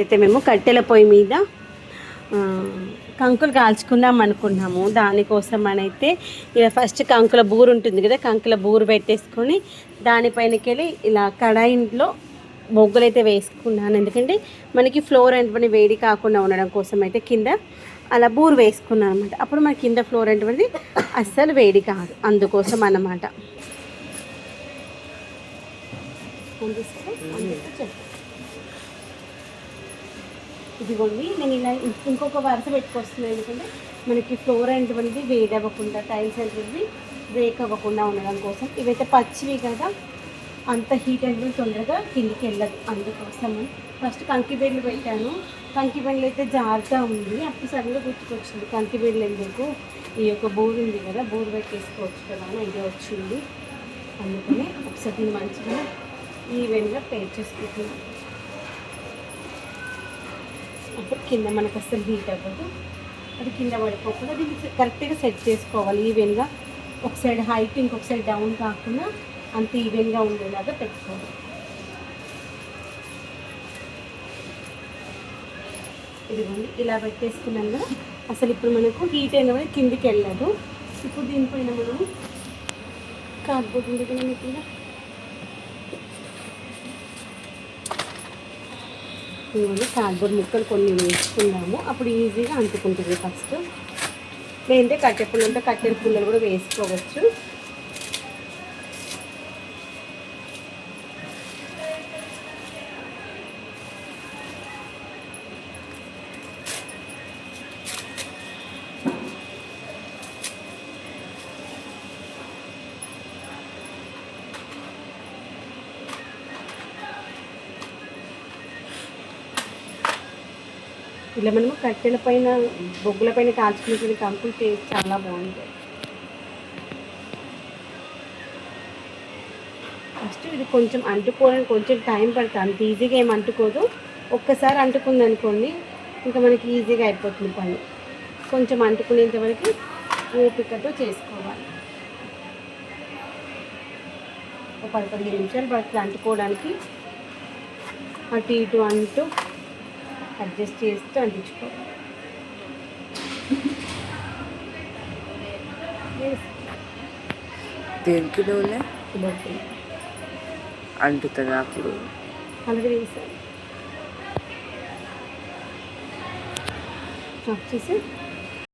అయితే మేము కట్టెల పొయ్యి మీద కంకులు కాల్చుకుందాం అనుకున్నాము. దానికోసం అని అయితే ఇలా ఫస్ట్ కంకుల బూరు ఉంటుంది కదా, కంకుల బూరు పెట్టేసుకొని దానిపైనకి వెళ్ళి ఇలా కడాయిలో బొగ్గులు అయితే వేసుకున్నాను. ఎందుకంటే మనకి ఫ్లోర్ అంటే వేడి కాకుండా ఉండడం కోసం అయితే కింద అలా బూరు వేసుకున్నాను అనమాట. అప్పుడు మన కింద ఫ్లోర్ అంటే అస్సలు వేడి కాదు, అందుకోసం అన్నమాట. ఇదిగోండి, నేను ఇలా ఇంకొక వరుస పెట్టుకొస్తున్నాను. ఎందుకంటే మనకి ఫ్లోర్ అనేటువంటిది వేడి అవ్వకుండా, టైల్స్ అనేటువంటివి బ్రేక్ అవ్వకుండా ఉండడం కోసం. ఇవైతే పచ్చివి కదా, అంత హీట్ అనేది తొందరగా కిందికి వెళ్ళదు, అందుకోసం ఫస్ట్ కంకిబెండ్లు పెట్టాను. కంకిబెండ్లు అయితే జారుతూ ఉంది. అప్పుడు సరిగ్గా గుర్తుకొచ్చింది కంకిబెండ్లు ఎందుకు, ఈ యొక్క బోర్ ఉంది కదా, బోర్ పెట్టేసుకోవచ్చు కదా అని ఐడియా వచ్చింది. అందుకని ఒకసారి మంచిగా ఈవెన్గా పేర్ చేసుకుంటున్నాను. అప్పుడు కింద మనకు అసలు హీట్ అవ్వదు, అది కింద పడిపోకుండా దీన్ని కరెక్ట్గా సెట్ చేసుకోవాలి. ఈవెన్గా ఒక సైడ్ హైట్ ఇంకొక సైడ్ డౌన్ కాకుండా అంత ఈవెన్గా ఉండేలాగా పెట్టుకోవాలి. ఇదిగోండి, ఇలా పెట్టేసుకున్నాం కదా. అసలు ఇప్పుడు మనకు హీట్ అయిన కూడా కిందికి వెళ్ళదు. ఇప్పుడు దీనిపైన మనము కార్డ్బోర్డ్ ఉంది కదా మీకు, ఇవన్నీ కార్డ్బోర్డ్ ముక్కలు కొన్ని వేసుకున్నాము. అప్పుడు ఈజీగా అంటుకుంటుంది. ఫస్ట్ లేదంటే కట్టె పుల్లలతో కట్టెల పుల్లలు కూడా వేసుకోవచ్చు. ఇలా మనము కట్టెల పైన బొగ్గుల పైన కాల్చుకునే కంకులు టేస్ట్ చాలా బాగుంటాయి. ఫస్ట్ ఇది కొంచెం అంటుకోవడానికి కొంచెం టైం పడుతుంది, అంత ఈజీగా ఏం అంటుకోదు. ఒక్కసారి అంటుకుంది అనుకోండి ఇంకా మనకి ఈజీగా అయిపోతుంది పని. కొంచెం అంటుకునేంత వరకు ఓపికతో చేసుకోవాలి. ఒక 10-15 నిమిషాలు పడుతుంది అంటుకోవడానికి. అటు ఇటు అంటూ అడ్జస్ట్ చేస్తూ అంటించుకోవాలి. దేనికి నూనె అంటుతుందా? అప్పుడు అలాగే వేసాను. ఆఫ్ చేసి